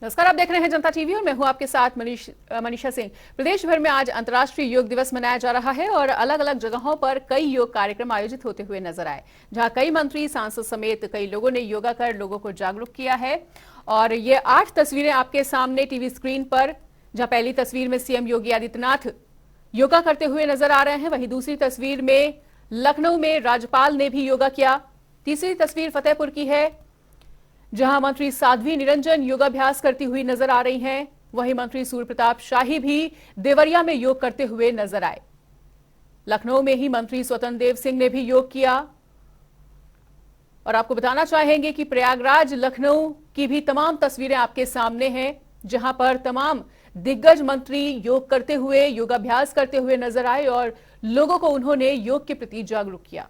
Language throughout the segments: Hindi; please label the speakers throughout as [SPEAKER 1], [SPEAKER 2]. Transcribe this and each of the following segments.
[SPEAKER 1] नमस्कार, आप देख रहे हैं जनता टीवी और मैं हूं आपके साथ मनीषा सिंह। प्रदेश भर में आज अंतर्राष्ट्रीय योग दिवस मनाया जा रहा है और अलग अलग जगहों पर कई योग कार्यक्रम आयोजित होते हुए नजर आए, जहां कई मंत्री, सांसद समेत कई लोगों ने योगा कर लोगों को जागरूक किया है। और ये 8 तस्वीरें आपके सामने टीवी स्क्रीन पर, जहां पहली तस्वीर में सीएम योगी आदित्यनाथ योगा करते हुए नजर आ रहे हैं, वहीं दूसरी तस्वीर में लखनऊ में राज्यपाल ने भी योगा किया। तीसरी तस्वीर फतेहपुर की है, जहां मंत्री साध्वी निरंजन योगाभ्यास करती हुई नजर आ रही हैं। वहीं मंत्री सूर्य प्रताप शाही भी देवरिया में योग करते हुए नजर आए। लखनऊ में ही मंत्री स्वतंत्र देव सिंह ने भी योग किया। और आपको बताना चाहेंगे कि प्रयागराज लखनऊ की भी तमाम तस्वीरें आपके सामने हैं, जहां पर तमाम दिग्गज मंत्री योग करते हुए, योगाभ्यास करते हुए नजर आए और लोगों को उन्होंने योग के प्रति जागरूक किया।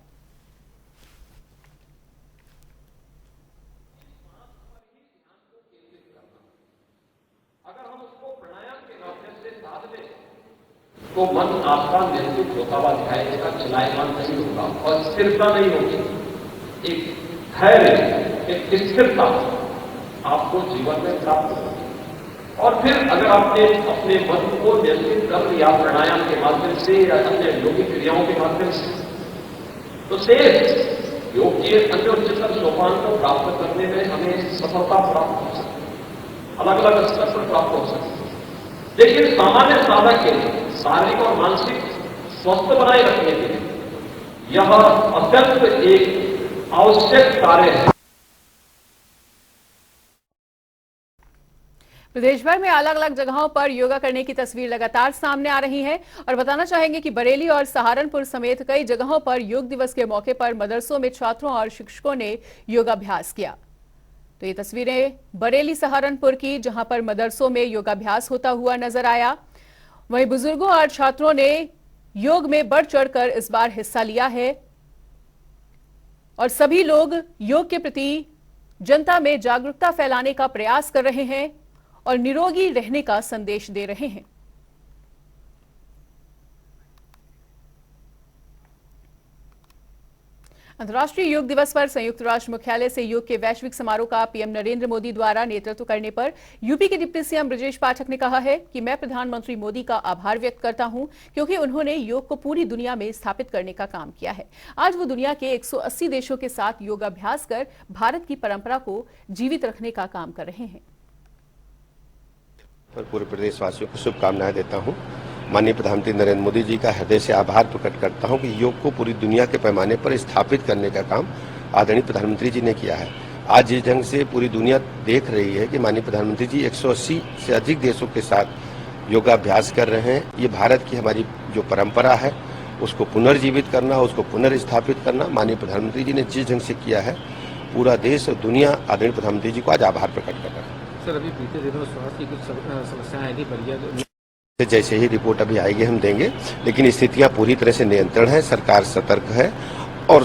[SPEAKER 2] अगर हम उसको प्राणायाम के माध्यम से साध लें तो मन आपका नियंत्रित होता हुआ दिखाई देगा, चलायमान नहीं होगा और स्थिरता नहीं होगी। एक धैर्य, एक स्थिरता आपको जीवन में प्राप्त होगी। और फिर अगर आपने अपने मन को नियंत्रित कर लिया प्राणायाम के माध्यम से या अन्य योगिक क्रियाओं के माध्यम से, तो शेष योग के अन्य उच्चतर सोपान को प्राप्त करने में हमें सफलता प्राप्त हो सकती है, अलग अलग स्तर पर प्राप्त हो सकती है। लेकिन सामान्य साधक के लिए शारीरिक और मानसिक स्वस्थ बनाए रखने के लिए यह अत्यंत एक आवश्यक कार्य है।
[SPEAKER 1] प्रदेश भर में अलग अलग जगहों पर योगा करने की तस्वीर लगातार सामने आ रही है और बताना चाहेंगे कि बरेली और सहारनपुर समेत कई जगहों पर योग दिवस के मौके पर मदरसों में छात्रों और शिक्षकों ने योगाभ्यास किया। तो ये तस्वीरें बरेली सहारनपुर की, जहां पर मदरसों में योगाभ्यास होता हुआ नजर आया। वहीं बुजुर्गों और छात्रों ने योग में बढ़ चढ़कर इस बार हिस्सा लिया है और सभी लोग योग के प्रति जनता में जागरूकता फैलाने का प्रयास कर रहे हैं और निरोगी रहने का संदेश दे रहे हैं। अंतर्राष्ट्रीय योग दिवस पर संयुक्त राष्ट्र मुख्यालय से योग के वैश्विक समारोह का पीएम नरेंद्र मोदी द्वारा नेतृत्व करने पर यूपी के डिप्टी सीएम ब्रजेश पाठक ने कहा है कि मैं प्रधानमंत्री मोदी का आभार व्यक्त करता हूं, क्योंकि उन्होंने योग को पूरी दुनिया में स्थापित करने का काम किया है। आज वो दुनिया के 180 देशों के साथ योगाभ्यास कर भारत की परंपरा को जीवित रखने का काम कर रहे हैं।
[SPEAKER 3] पूरे प्रदेशवासियों को शुभकामनाएं देता हूं। माननीय प्रधानमंत्री नरेंद्र मोदी जी का हृदय से आभार प्रकट करता हूं कि योग को पूरी दुनिया के पैमाने पर स्थापित करने का काम आदरणीय प्रधानमंत्री जी ने किया है। आज जिस ढंग से पूरी दुनिया देख रही है कि माननीय प्रधानमंत्री जी 180 से अधिक देशों के साथ योगाभ्यास कर रहे हैं, ये भारत की हमारी जो परंपरा है उसको पुनर्जीवित करना, उसको पुनर्स्थापित करना माननीय प्रधानमंत्री जी ने जिस ढंग से किया है, पूरा देश और दुनिया आदरणीय प्रधानमंत्री जी को आज आभार प्रकट कर रहा है।
[SPEAKER 4] सर, अभी बीते दिनों स्वास्थ्य की कुछ समस्याएं आई थी बलिया।
[SPEAKER 3] जैसे ही रिपोर्ट अभी आएगी हम देंगे, लेकिन स्थितियां पूरी तरह से नियंत्रण है, सरकार सतर्क है और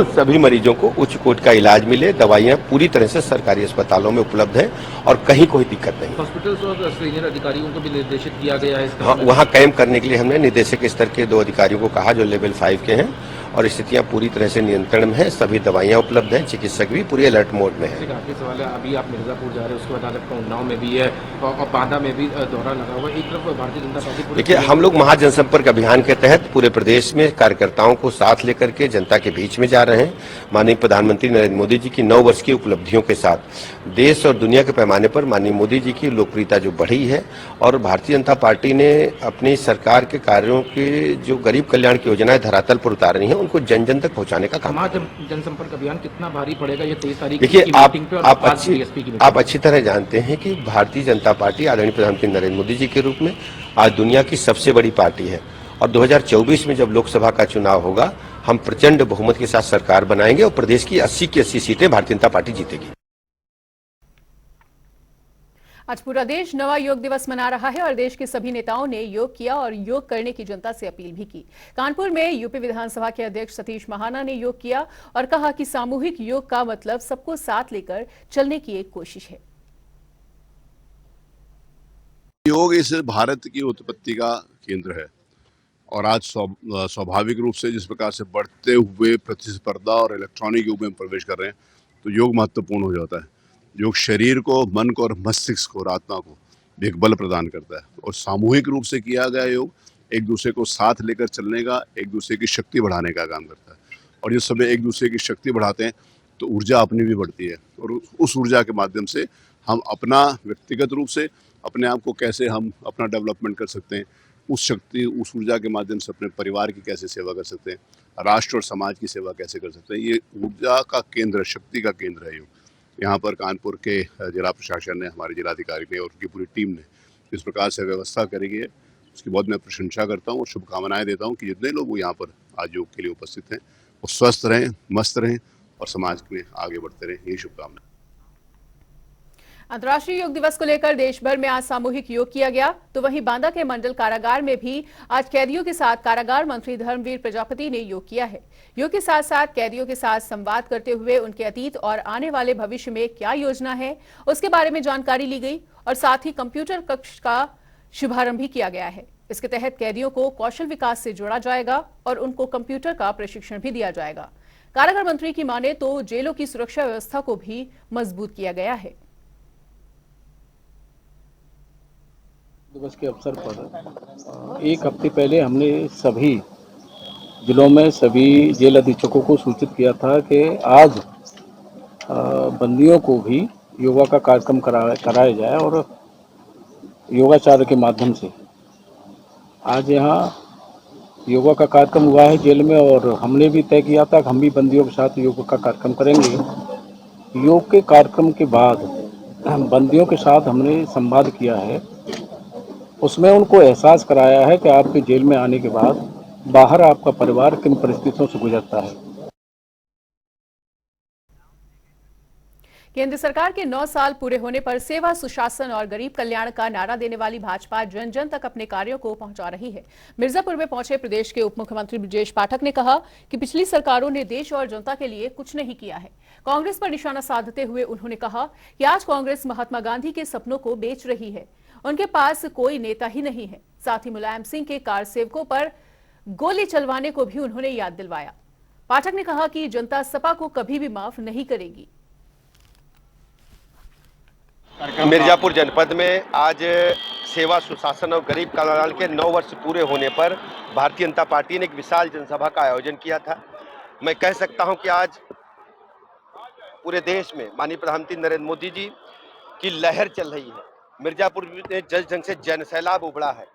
[SPEAKER 3] सभी मरीजों को उच्च कोटि का इलाज मिले, दवाइयां पूरी तरह से सरकारी अस्पतालों में उपलब्ध है और कहीं कोई दिक्कत नहीं।
[SPEAKER 4] हॉस्पिटल्स और सीनियर अधिकारियों को भी निर्देशित किया गया है
[SPEAKER 3] हाँ, वहाँ कैंप करने के लिए हमने निदेशक स्तर के 2 अधिकारियों को कहा जो लेवल 5 के हैं और स्थितियां पूरी तरह से नियंत्रण में है, सभी दवाइयां उपलब्ध हैं, चिकित्सक भी पूरे अलर्ट मोड में है।
[SPEAKER 4] काफी सवाल है, अभी आप मिर्जापुर जा रहे हैं, उसके बाद आपका उन्नाव में भी है और बांदा में भी दौरा लगा हुआ है। एक तरफ भारतीय जनता पार्टी,
[SPEAKER 3] देखिए हम लोग महाजनसंपर्क अभियान के तहत पूरे प्रदेश में कार्यकर्ताओं को साथ लेकर के जनता के बीच में जा रहे हैं। माननीय प्रधानमंत्री नरेंद्र मोदी जी की 9 वर्ष की उपलब्धियों के साथ देश और दुनिया के पैमाने पर माननीय मोदी जी की लोकप्रियता जो बढ़ी है और भारतीय जनता पार्टी ने अपनी सरकार के कार्यों के जो गरीब कल्याण की योजनाएं धरातल पर उतारनी है उनको जन जन तक पहुंचाने का काम।
[SPEAKER 4] जनसंपर्क अभियान कितना भारी पड़ेगा ये 23 तारीख?
[SPEAKER 3] देखिए आप अच्छी तरह जानते हैं कि भारतीय जनता पार्टी आदरणीय प्रधानमंत्री नरेंद्र मोदी जी के रूप में आज दुनिया की सबसे बड़ी पार्टी है और 2024 में जब लोकसभा का चुनाव होगा हम प्रचंड बहुमत के साथ सरकार बनाएंगे और प्रदेश की 80 की 80 सीटें भारतीय जनता पार्टी जीतेगी।
[SPEAKER 1] आज पूरा देश नवा योग दिवस मना रहा है और देश के सभी नेताओं ने योग किया और योग करने की जनता से अपील भी की। कानपुर में यूपी विधानसभा के अध्यक्ष सतीश महाना ने योग किया और कहा कि सामूहिक योग का मतलब सबको साथ लेकर चलने की एक कोशिश है।
[SPEAKER 5] योग इस भारत की उत्पत्ति का केंद्र है और आज स्वाभाविक रूप से जिस प्रकार से बढ़ते हुए प्रतिस्पर्धा और इलेक्ट्रॉनिक युग में प्रवेश कर रहे हैं तो योग महत्वपूर्ण हो जाता है। योग शरीर को, मन को और मस्तिष्क को और आत्मा को एक बल प्रदान करता है। और सामूहिक रूप से किया गया योग एक दूसरे को साथ लेकर चलने का, एक दूसरे की शक्ति बढ़ाने का काम करता है। और जब सब एक दूसरे की शक्ति बढ़ाते हैं तो ऊर्जा अपनी भी बढ़ती है, और उस ऊर्जा के माध्यम से हम अपना व्यक्तिगत रूप से अपने आप को कैसे हम अपना डेवलपमेंट कर सकते हैं, उस शक्ति, उस ऊर्जा के माध्यम से अपने परिवार की कैसे सेवा कर सकते हैं, राष्ट्र और समाज की सेवा कैसे कर सकते हैं। ये ऊर्जा का केंद्र, शक्ति का केंद्र है योग। यहाँ पर कानपुर के जिला प्रशासन ने, हमारे जिलाधिकारी ने और उनकी पूरी टीम ने इस प्रकार से व्यवस्था करी गई है, उसकी बहुत मैं प्रशंसा करता हूँ और शुभकामनाएं देता हूँ कि जितने लोग यहाँ पर आज योग के लिए उपस्थित हैं वो स्वस्थ रहें, मस्त रहें और समाज में आगे बढ़ते रहें। यही शुभकामनाएं।
[SPEAKER 1] अंतर्राष्ट्रीय योग दिवस को लेकर देश भर में आज सामूहिक योग किया गया, तो वहीं बांदा के मंडल कारागार में भी आज कैदियों के साथ कारागार मंत्री धर्मवीर प्रजापति ने योग किया है। योग के साथ साथ कैदियों के साथ संवाद करते हुए उनके अतीत और आने वाले भविष्य में क्या योजना है उसके बारे में जानकारी ली गई और साथ ही कंप्यूटर कक्ष का शुभारंभ भी किया गया है। इसके तहत कैदियों को कौशल विकास से जोड़ा जाएगा और उनको कंप्यूटर का प्रशिक्षण भी दिया जाएगा। कारागार मंत्री की माने तो जेलों की सुरक्षा व्यवस्था को भी मजबूत किया गया है।
[SPEAKER 6] दिवस के अवसर पर एक हफ्ते पहले हमने सभी जिलों में सभी जेल अधीक्षकों को सूचित किया था कि आज बंदियों को भी योगा का कार्यक्रम कराया जाए और योगाचार्य के माध्यम से आज यहाँ योगा का कार्यक्रम हुआ है जेल में। और हमने भी तय किया था कि हम भी बंदियों के साथ योग का कार्यक्रम करेंगे। योग के कार्यक्रम के बाद बंदियों के साथ हमने संवाद किया है, उसमें उनको एहसास कराया है कि आपके जेल में आने के बाद बाहर आपका परिवार किन परिस्थितियों से गुजरता है।
[SPEAKER 1] केंद्र सरकार के 9 साल पूरे होने पर सेवा, सुशासन और गरीब कल्याण का नारा देने वाली भाजपा जन जन तक अपने कार्यों को पहुंचा रही है। मिर्जापुर में पहुंचे प्रदेश के उप मुख्यमंत्री ब्रजेश पाठक ने कहा कि पिछली सरकारों ने देश और जनता के लिए कुछ नहीं किया है। कांग्रेस पर निशाना साधते हुए उन्होंने कहा कि आज कांग्रेस महात्मा गांधी के सपनों को बेच रही है, उनके पास कोई नेता ही नहीं है। साथ ही मुलायम सिंह के कार सेवकों पर गोली चलवाने को भी उन्होंने याद दिलवाया। पाठक ने कहा कि जनता सपा को कभी भी माफ नहीं करेगी।
[SPEAKER 3] मिर्जापुर जनपद में आज सेवा, सुशासन और गरीब कल्याण के 9 वर्ष पूरे होने पर भारतीय जनता पार्टी ने एक विशाल जनसभा का आयोजन किया था। मैं कह सकता हूं कि आज पूरे देश में माननीय प्रधानमंत्री नरेंद्र मोदी जी की लहर चल रही है। मिर्जापुर में जन जन से जन सैलाब उभड़ा है।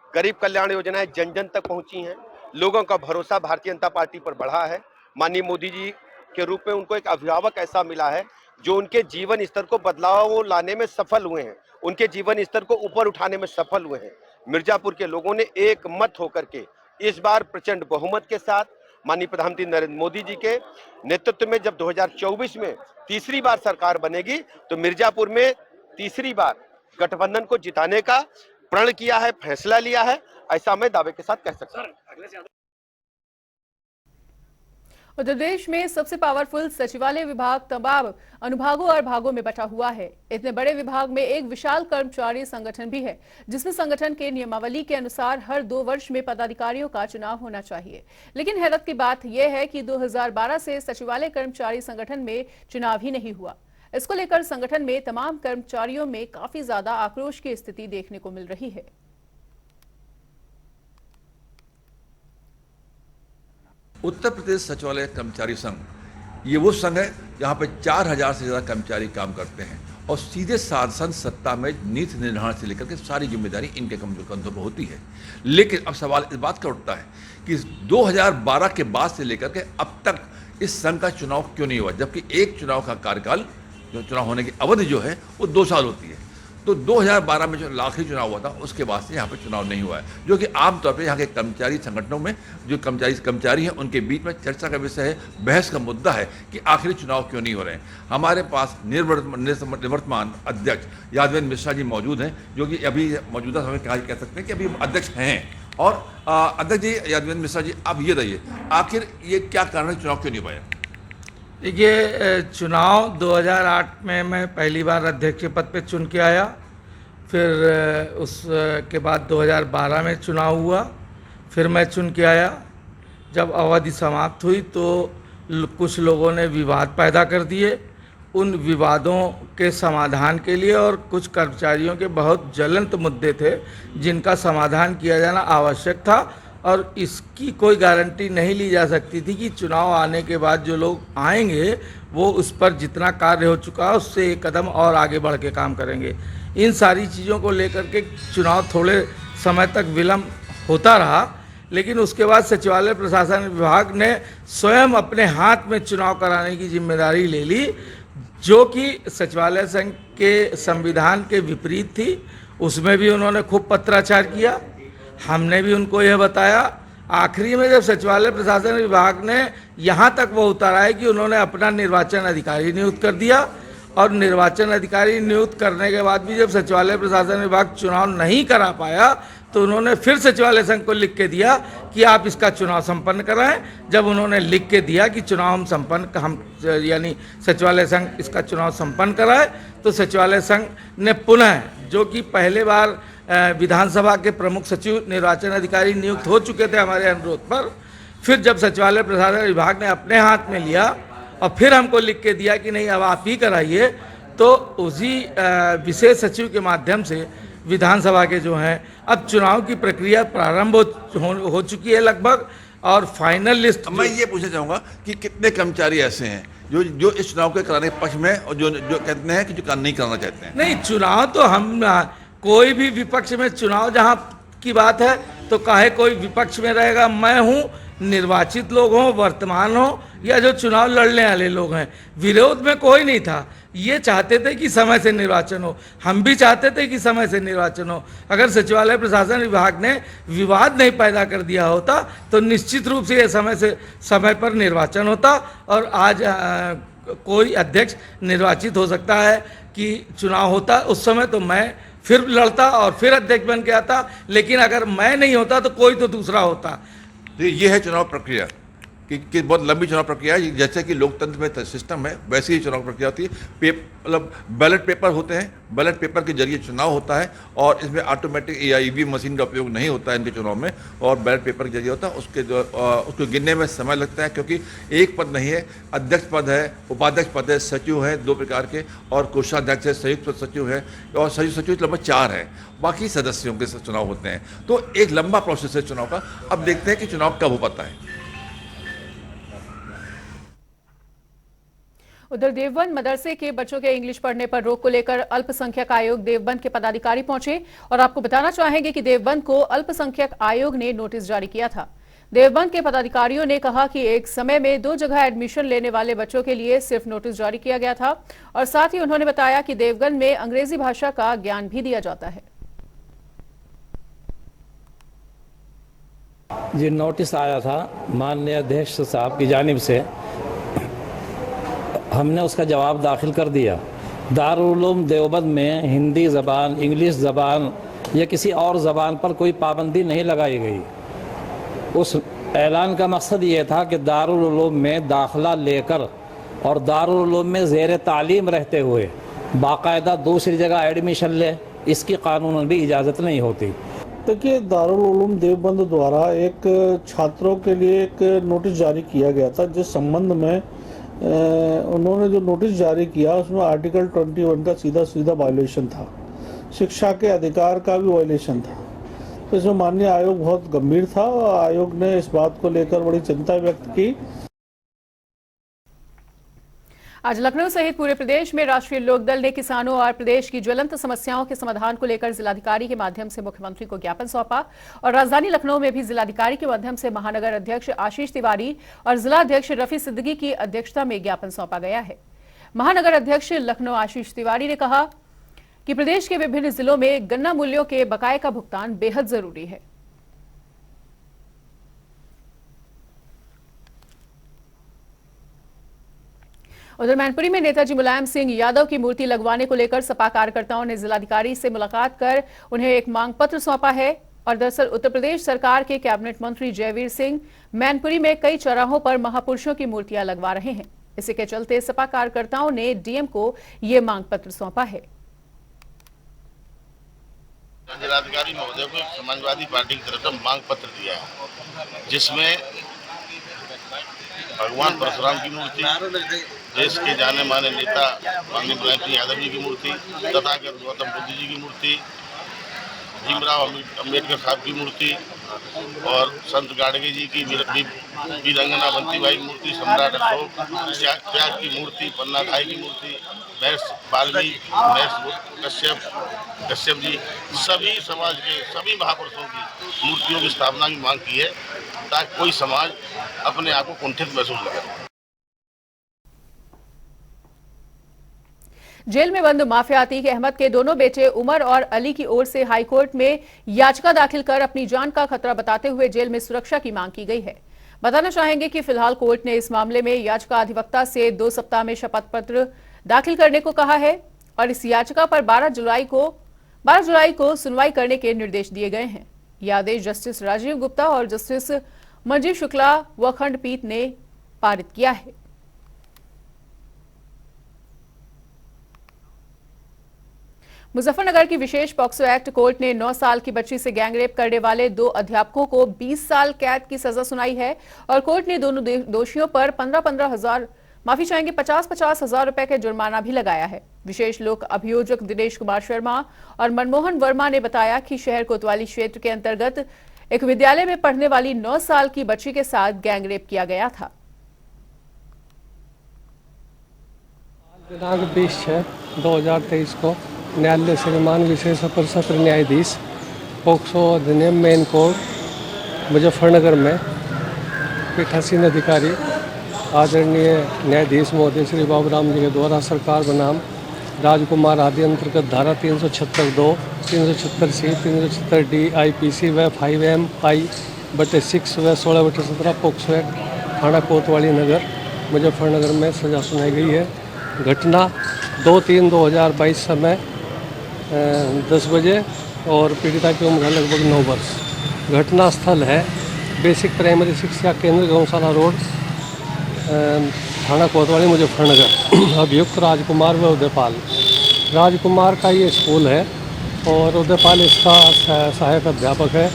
[SPEAKER 3] गरीब कल्याण योजनाएं जन जन तक पहुंची हैं। लोगों का भरोसा भारतीय जनता पार्टी पर बढ़ा है। माननीय मोदी जी के रूप में उनको एक अभिभावक ऐसा मिला है जो उनके जीवन स्तर को बदलाव लाने में सफल हुए हैं, उनके जीवन स्तर को ऊपर उठाने में सफल हुए हैं। मिर्जापुर के लोगों ने एक मत होकर के इस बार प्रचंड बहुमत के साथ माननीय प्रधानमंत्री नरेंद्र मोदी जी के नेतृत्व में जब 2024 में तीसरी बार सरकार बनेगी तो मिर्जापुर में तीसरी बार गठबंधन को जिताने का प्रण किया है, फैसला लिया है, ऐसा मैं दावे के साथ कह सकता हूं।
[SPEAKER 1] उत्तर प्रदेश में सबसे पावरफुल सचिवालय विभाग तमाम अनुभागों और भागों में बटा हुआ है। इतने बड़े विभाग में एक विशाल कर्मचारी संगठन भी है, जिसमें संगठन के नियमावली के अनुसार हर 2 वर्ष में पदाधिकारियों का चुनाव होना चाहिए। लेकिन हैरत की बात यह है कि 2012 से सचिवालय कर्मचारी संगठन में चुनाव ही नहीं हुआ। इसको लेकर संगठन में तमाम कर्मचारियों में काफी ज्यादा आक्रोश की स्थिति देखने को मिल रही है।
[SPEAKER 7] उत्तर प्रदेश सचिवालय कर्मचारी संघ ये वो संघ है जहाँ पे 4000 से ज़्यादा कर्मचारी काम करते हैं और सीधे शासन सत्ता में नीति निर्धारण से लेकर के सारी जिम्मेदारी इनके कंधों पर होती है। लेकिन अब सवाल इस बात का उठता है कि 2012 के बाद से लेकर के अब तक इस संघ का चुनाव क्यों नहीं हुआ, जबकि एक चुनाव का कार्यकाल, जो चुनाव होने की अवधि जो है वो 2 साल होती है। तो 2012 में जो आखिरी चुनाव हुआ था उसके बाद से यहाँ पे चुनाव नहीं हुआ है, जो कि आमतौर पे यहाँ के कर्मचारी संगठनों में जो कर्मचारी हैं उनके बीच में चर्चा का विषय है, बहस का मुद्दा है कि आखिरी चुनाव क्यों नहीं हो रहे हैं। हमारे पास निवर्तमान अध्यक्ष यादवेंद्र मिश्रा जी मौजूद हैं, जो कि अभी मौजूदा समय कह सकते हैं कि अभी अध्यक्ष हैं। और अध्यक्ष जी यादवेंद्र मिश्रा जी, आप ये रहिए, आखिर ये क्या कारण है चुनाव क्यों नहीं पाया?
[SPEAKER 8] देखिए, चुनाव 2008 में मैं पहली बार अध्यक्ष के पद पे चुन के आया, फिर उसके बाद 2012 में चुनाव हुआ, फिर मैं चुन के आया। जब अवधि समाप्त हुई तो कुछ लोगों ने विवाद पैदा कर दिए उन विवादों के समाधान के लिए, और कुछ कर्मचारियों के बहुत ज्वलंत मुद्दे थे जिनका समाधान किया जाना आवश्यक था, और इसकी कोई गारंटी नहीं ली जा सकती थी कि चुनाव आने के बाद जो लोग आएंगे वो उस पर जितना कार्य हो चुका है उससे एक कदम और आगे बढ़ के काम करेंगे। इन सारी चीज़ों को लेकर के चुनाव थोड़े समय तक विलम्ब होता रहा, लेकिन उसके बाद सचिवालय प्रशासन विभाग ने स्वयं अपने हाथ में चुनाव कराने की जिम्मेदारी ले ली, जो कि सचिवालय संघ के संविधान के विपरीत थी। उसमें भी उन्होंने खूब पत्राचार किया, हमने भी उनको यह बताया। आखिरी में जब सचिवालय प्रशासन विभाग ने यहाँ तक वो उतारा है कि उन्होंने अपना निर्वाचन अधिकारी नियुक्त कर दिया, और निर्वाचन अधिकारी नियुक्त करने के बाद भी जब सचिवालय प्रशासन विभाग चुनाव नहीं करा पाया तो उन्होंने फिर सचिवालय संघ को लिख के दिया कि आप इसका चुनाव संपन्न कराएं। जब उन्होंने लिख के दिया कि चुनाव हम यानी सचिवालय संघ इसका चुनाव संपन्न कराए, तो सचिवालय संघ ने पुनः, जो कि पहले बार विधानसभा के प्रमुख सचिव निर्वाचन अधिकारी नियुक्त हो चुके थे हमारे अनुरोध पर, फिर जब सचिवालय प्रशासन विभाग ने अपने हाथ में लिया और फिर हमको लिख के दिया कि नहीं अब आप ही कराइए, तो उसी विशेष सचिव के माध्यम से विधानसभा के जो हैं अब चुनाव की प्रक्रिया प्रारंभ हो चुकी है लगभग, और फाइनल लिस्ट।
[SPEAKER 7] मैं ये पूछना चाहूँगा कि कितने कर्मचारी ऐसे हैं जो इस चुनाव के कराने के पक्ष में और जो कहते हैं कि जो नहीं कराना चाहते हैं?
[SPEAKER 8] नहीं, चुनाव तो हम कोई भी विपक्ष में चुनाव जहाँ की बात है तो काहे कोई विपक्ष में रहेगा। मैं हूँ, निर्वाचित लोग हों, वर्तमान हो या जो चुनाव लड़ने वाले लोग हैं, विरोध में कोई नहीं था। ये चाहते थे कि समय से निर्वाचन हो, हम भी चाहते थे कि समय से निर्वाचन हो। अगर सचिवालय प्रशासन विभाग ने विवाद नहीं पैदा कर दिया होता तो निश्चित रूप से ये समय पर निर्वाचन होता, और आज कोई अध्यक्ष निर्वाचित हो सकता है कि चुनाव होता उस समय तो मैं फिर लड़ता और फिर अध्यक्ष बन के आता, लेकिन अगर मैं नहीं होता तो कोई तो दूसरा होता।
[SPEAKER 7] तो ये है चुनाव प्रक्रिया कि बहुत लंबी चुनाव प्रक्रिया है। जैसे कि लोकतंत्र में सिस्टम है वैसे ही चुनाव प्रक्रिया होती है। मतलब बैलेट पेपर होते हैं, बैलेट पेपर के जरिए चुनाव होता है, और इसमें ऑटोमेटिक ईवीएम मशीन का उपयोग नहीं होता है इनके चुनाव में, और बैलेट पेपर के जरिए होता है। उसको गिनने में समय लगता है, क्योंकि एक पद नहीं है, अध्यक्ष पद है, उपाध्यक्ष पद है, सचिव है 2 प्रकार के, और कोषाध्यक्ष है, संयुक्त सचिव है, और संयुक्त सचिव लगभग 4 है, बाकी सदस्यों के चुनाव होते हैं। तो एक लंबा प्रोसेस है चुनाव का। अब देखते हैं कि चुनाव कब हो पाता है।
[SPEAKER 1] उधर देवबंद मदरसे के बच्चों के इंग्लिश पढ़ने पर रोक को लेकर अल्पसंख्यक आयोग देवबंद के पदाधिकारी पहुंचे, और आपको बताना चाहेंगे कि देवबंद को अल्पसंख्यक आयोग ने नोटिस जारी किया था। देवबंद के पदाधिकारियों ने कहा कि एक समय में 2 जगह एडमिशन लेने वाले बच्चों के लिए सिर्फ नोटिस जारी किया गया था, और साथ ही उन्होंने बताया कि देवबंद में अंग्रेजी भाषा का ज्ञान भी दिया जाता है।
[SPEAKER 6] जी, नोटिस आया था माननीय अध्यक्ष साहब की जानिब से, हमने उसका जवाब दाखिल कर दिया। दारुल उलूम देवबंद में हिंदी ज़बान, इंग्लिश ज़बान या किसी और ज़बान पर कोई पाबंदी नहीं लगाई गई। उस ऐलान का मकसद ये था कि दारुल उलूम में दाखिला लेकर और दारुल उलूम में ज़ेर तालीम रहते हुए बाकायदा दूसरी जगह एडमिशन ले, इसकी कानूनन भी इजाज़त नहीं होती।
[SPEAKER 9] देखिए, दारुल उलूम देवबंद द्वारा एक छात्रों के लिए एक नोटिस जारी किया गया था, जिस संबंध में उन्होंने जो नोटिस जारी किया उसमें आर्टिकल 21 का सीधा वायलेशन था, शिक्षा के अधिकार का भी वायलेशन था। तो इसमें माननीय आयोग बहुत गंभीर था, और आयोग ने इस बात को लेकर बड़ी चिंता व्यक्त की।
[SPEAKER 1] आज लखनऊ सहित पूरे प्रदेश में राष्ट्रीय लोकदल ने किसानों और प्रदेश की ज्वलंत समस्याओं के समाधान को लेकर जिलाधिकारी के माध्यम से मुख्यमंत्री को ज्ञापन सौंपा, और राजधानी लखनऊ में भी जिलाधिकारी के माध्यम से महानगर अध्यक्ष आशीष तिवारी और जिला अध्यक्ष रफी सिद्दीकी की अध्यक्षता में ज्ञापन सौंपा गया है। महानगर अध्यक्ष लखनऊ आशीष तिवारी ने कहा कि प्रदेश के विभिन्न जिलों में गन्ना मूल्यों के बकाये का भुगतान बेहद जरूरी है। उधर मैनपुरी में नेताजी मुलायम सिंह यादव की मूर्ति लगवाने को लेकर सपा कार्यकर्ताओं ने जिलाधिकारी से मुलाकात कर उन्हें एक मांग पत्र सौंपा है, और दरअसल उत्तर प्रदेश सरकार के कैबिनेट मंत्री जयवीर सिंह मैनपुरी में कई चौराहों पर महापुरुषों की मूर्तियां लगवा रहे हैं। इसी के चलते सपा कार्यकर्ताओं ने डीएम को ये मांग पत्र सौंपा है।
[SPEAKER 10] जिलाधिकारी महोदय को समाजवादी पार्टी की तरफ से मांग पत्र दिया है, जिसमें भगवान परशुराम की मूर्ति, देश के जाने माने नेता माननीय मुलायम सिंह यादव जी की मूर्ति, तथागत गौतम बुद्ध जी की मूर्ति, भीमराव अम्बेडकर साहब की मूर्ति और संत गाडगे जी की, वीरांगना बंसीबाई की मूर्ति, सम्राट अशोक त्याग की मूर्ति, पन्ना धाई की मूर्ति, महर्षि वाल्मीकि, महर्षि कश्यप जी, सभी समाज के सभी महापुरुषों की मूर्तियों की स्थापना की मांग की है ताकि कोई समाज अपने आप को कुंठित महसूस न करे।
[SPEAKER 1] जेल में बंद माफिया अतीक अहमद के दोनों बेटे उमर और अली की ओर से हाईकोर्ट में याचिका दाखिल कर अपनी जान का खतरा बताते हुए जेल में सुरक्षा की मांग की गई है। बताना चाहेंगे कि फिलहाल कोर्ट ने इस मामले में याचिका अधिवक्ता से 2 सप्ताह में शपथ पत्र दाखिल करने को कहा है और इस याचिका पर 12 जुलाई को सुनवाई करने के निर्देश दिए गए हैं। यह आदेश जस्टिस राजीव गुप्ता और जस्टिस मंजीव शुक्ला व खंडपीठ ने पारित किया है। मुजफ्फरनगर की विशेष पॉक्सो एक्ट कोर्ट ने 9 साल की बच्ची से गैंगरेप करने वाले 2 अध्यापकों को 20 साल कैद की सजा सुनाई है और कोर्ट ने दोनों दोषियों पर 50-50 हजार रुपए के जुर्माना भी लगाया है। विशेष लोक अभियोजक दिनेश कुमार शर्मा और मनमोहन वर्मा ने बताया कि शहर कोतवाली क्षेत्र के अंतर्गत एक विद्यालय में पढ़ने वाली 9 साल की बच्ची के साथ गैंगरेप किया गया था।
[SPEAKER 11] दिनांक 20/6/2023 को न्यायालय श्रीमान विशेष अपर सत्र न्यायाधीश पॉक्सो अधिनियम मेन कोर्ट मुजफ्फरनगर में पीठासीन अधिकारी आदरणीय न्यायाधीश महोदय श्री बाबूराम जी के द्वारा सरकार बनाम राजकुमार आदि अंतर्गत धारा 376(2), 376(c), 376(d) IPC व 5MI/6 व 16/17 पॉक्सो एक्ट थाना कोतवाली नगर मुजफ्फरनगर में सजा सुनाई गई है। घटना 2/3/2022 समय 10 बजे और पीड़िता की उम्र है लगभग 9 वर्ष। घटना स्थल है बेसिक प्राइमरी शिक्षा केंद्र गौशाला रोड थाना कोतवाली मुजफ्फरनगर। अभियुक्त राजकुमार व उदयपाल। राजकुमार का ये स्कूल है और उदयपाल इसका सहायक अध्यापक है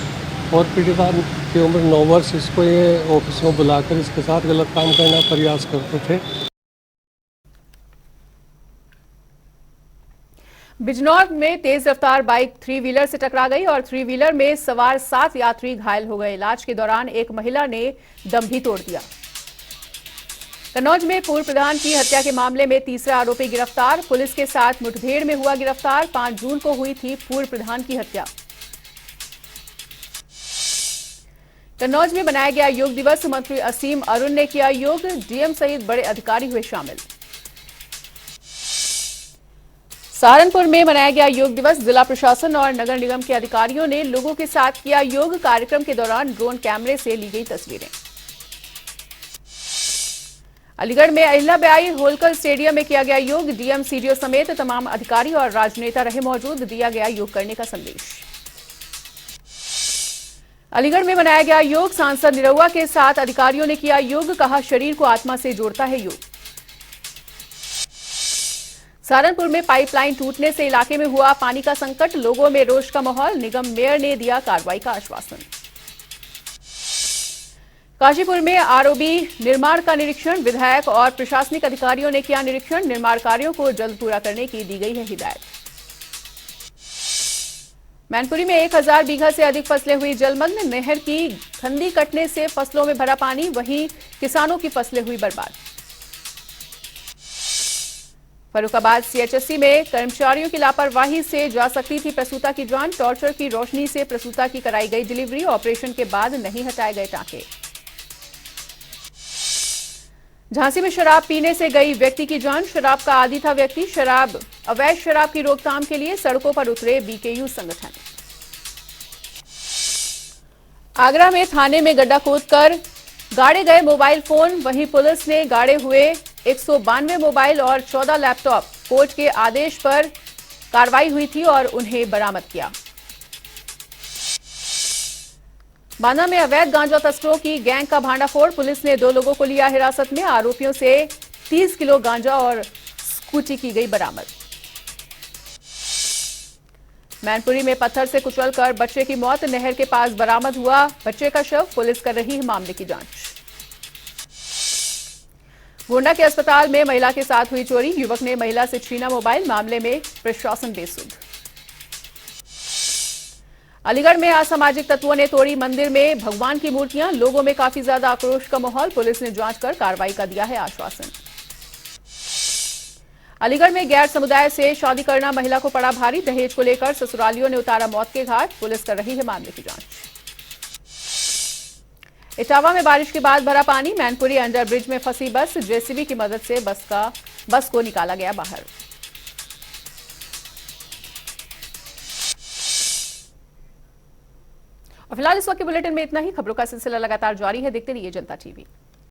[SPEAKER 11] और पीड़िता की उम्र 9 वर्ष। इसको ये ऑफिस में बुलाकर इसके साथ गलत काम करने का प्रयास करते थे।
[SPEAKER 1] बिजनौर में तेज रफ्तार बाइक 3 व्हीलर से टकरा गई और 3 व्हीलर में सवार 7 यात्री घायल हो गए। इलाज के दौरान एक महिला ने दम भी तोड़ दिया। कन्नौज में पूर्व प्रधान की हत्या के मामले में तीसरा आरोपी गिरफ्तार। पुलिस के साथ मुठभेड़ में हुआ गिरफ्तार। 5 जून को हुई थी पूर्व प्रधान की हत्या। कन्नौज में मनाया गया योग दिवस। मंत्री असीम अरुण ने किया योग। डीएम सहित बड़े अधिकारी हुए शामिल। सहारनपुर में मनाया गया योग दिवस। जिला प्रशासन और नगर निगम के अधिकारियों ने लोगों के साथ किया योग। कार्यक्रम के दौरान ड्रोन कैमरे से ली गई तस्वीरें। अलीगढ़ में अहिल्याबाई होलकर स्टेडियम में किया गया योग। डीएम सीडीओ समेत तमाम अधिकारी और राजनेता रहे मौजूद। दिया गया योग करने का संदेश। अलीगढ़ में मनाया गया योग। सांसद निरहुआ के साथ अधिकारियों ने किया योग। कहा शरीर को आत्मा से जोड़ता है योग। सहारनपुर में पाइपलाइन टूटने से इलाके में हुआ पानी का संकट। लोगों में रोष का माहौल। निगम मेयर ने दिया कार्रवाई का आश्वासन। काशीपुर में आरओबी निर्माण का निरीक्षण। विधायक और प्रशासनिक अधिकारियों ने किया निरीक्षण। निर्माण कार्यों को जल्द पूरा करने की दी गई है हिदायत। मैनपुरी में 1000 बीघा से अधिक फसलें हुई जलमग्न। नहर की खंदी कटने से फसलों में भरा पानी। वहीं किसानों की फसलें हुई बर्बाद। फर्रुखाबाद सीएचसी में कर्मचारियों की लापरवाही से जा सकती थी प्रसूता की जान। टॉर्चर की रोशनी से प्रसूता की कराई गई डिलीवरी। ऑपरेशन के बाद नहीं हटाए गए टांके। झांसी में शराब पीने से गई व्यक्ति की जान। शराब का आदी था व्यक्ति। अवैध शराब की रोकथाम के लिए सड़कों पर उतरे बीकेयू संगठन। आगरा में थाने में गड्ढा खोदकर गाड़े गए मोबाइल फोन। वहीं पुलिस ने गाड़े हुए 192 मोबाइल और 14 लैपटॉप कोर्ट के आदेश पर कार्रवाई हुई थी और उन्हें बरामद किया। बांदा में अवैध गांजा तस्करों की गैंग का भांडाफोड़। पुलिस ने 2 लोगों को लिया हिरासत में। आरोपियों से 30 किलो गांजा और स्कूटी की गई बरामद। मैनपुरी में पत्थर से कुचलकर बच्चे की मौत। नहर के पास बरामद हुआ बच्चे का शव। पुलिस कर रही है मामले की जांच। गोंडा के अस्पताल में महिला के साथ हुई चोरी, युवक ने महिला से छीना मोबाइल, मामले में प्रशासन बेसुध। अलीगढ़ में असामाजिक तत्वों ने तोड़ी मंदिर में भगवान की मूर्तियां, लोगों में काफी ज्यादा आक्रोश का माहौल, पुलिस ने जांच कर कार्रवाई का दिया है आश्वासन। अलीगढ़ में गैर समुदाय से शादी करना महिला को पड़ा भारी, दहेज को लेकर ससुरालियों ने उतारा मौत के घाट, पुलिस कर रही है मामले की जांच। इटावा में बारिश के बाद भरा पानी, मैनपुरी अंडर ब्रिज में फंसी बस, जेसीबी की मदद से बस को निकाला गया बाहर। और फिलहाल इस वक्त के बुलेटिन में इतना ही। खबरों का सिलसिला लगातार जारी है, देखते रहिए जनता टीवी।